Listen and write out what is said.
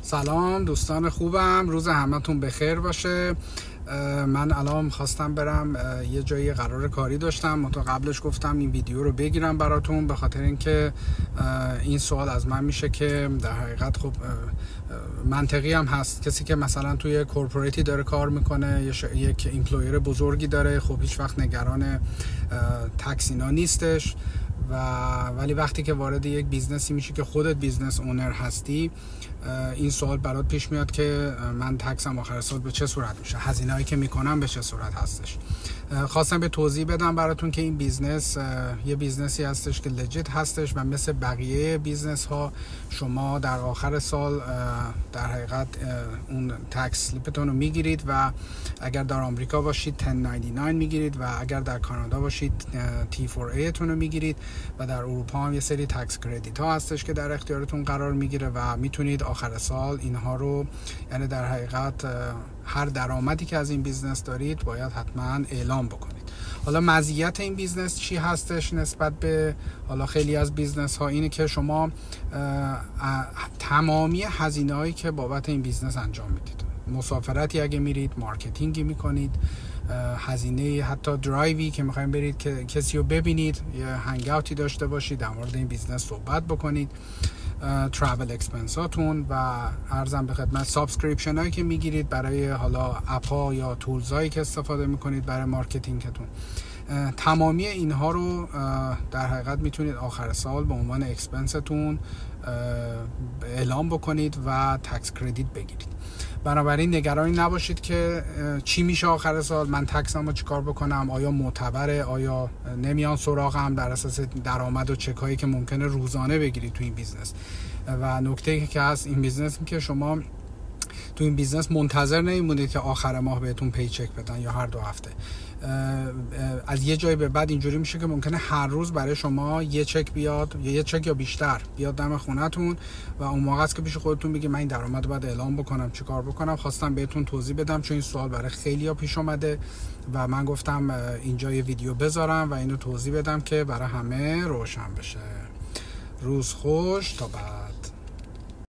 سلام دوستان خوبم، روز همتون بخیر باشه. من الان خواستم برم یه جایی قرار کاری داشتم، تا قبلش گفتم این ویدیو رو بگیرم براتون، به خاطر اینکه این سوال از من میشه که در حقیقت خب منطقی هم هست. کسی که مثلا توی کورپوریتی داره کار میکنه، یک ایمپلویر بزرگی داره، خب هیچ وقت نگران تکس اینا نیستش، ولی وقتی که وارد یک بیزنسی میشی که خودت بیزنس اونر هستی، این سوال برات پیش میاد که من تکسم آخر سال به چه صورت میشه، هزینه‌ای که میکنم به چه صورت هستش. خواستم به توضیح بدم براتون که این بیزنس یه بیزنسی هستش که لجیت هستش و مثل بقیه بیزنس ها شما در آخر سال در حقیقت اون تکس سلیپتون رو میگیرید و اگر در آمریکا باشید 1099 میگیرید و اگر در کانادا باشید T4A تون رو میگیرید و در اروپا هم یه سری تکس کردیت ها هستش که در اختیارتون قرار میگیره و میتونید آخر سال اینها رو، یعنی در حقیقت هر درآمدی که از این بیزنس دارید باید حتما اعلام بکنید. حالا مزیت این بیزنس چی هستش نسبت به حالا خیلی از بیزنس ها؟ اینه که شما تمامی هزینه هایی که بابت این بیزنس انجام میدید، مسافرتی اگه میرید، مارکتینگی میکنید، هزینه حتی درایوی که میخوایم برید که کسی رو ببینید، یه هنگ اوتی داشته باشید، در مورد این بیزنس صحبت بکنید، ترافل اکسپنس هاتون و ارزم به خدمت سابسکریپشن هایی که میگیرید برای حالا اپ ها یا تولز هایی که استفاده میکنید برای مارکتینگتون، تمامی اینها رو در حقیقت میتونید آخر سال به عنوان اکسپنستون اعلام بکنید و تکس کردیت بگیرید. بنابراین نگرانی نباشید که چی میشه آخر سال، من تکسمو چیکار بکنم، آیا معتبره، آیا نمیان سراغم در اساس درآمد و چکایی که ممکنه روزانه بگیرید تو این بیزنس. و نکته که هست این بیزنس این که شما تو این بیزنس منتظر نمیمونید که آخر ماه بهتون پی چک بدن یا هر 2 هفته. از یه جای به بعد اینجوری میشه که ممکنه هر روز برای شما یه چک بیاد، یه چک یا بیشتر بیاد دم خونتون و اون موقع است که پیش خودتون بگید من این درآمد رو باید اعلام بکنم، چیکار بکنم. خواستم بهتون توضیح بدم چون این سوال برای خیلیا پیش اومده و من گفتم اینجا یه ویدیو بذارم و اینو توضیح بدم که برای همه روشن بشه. روز خوش، تا بعد.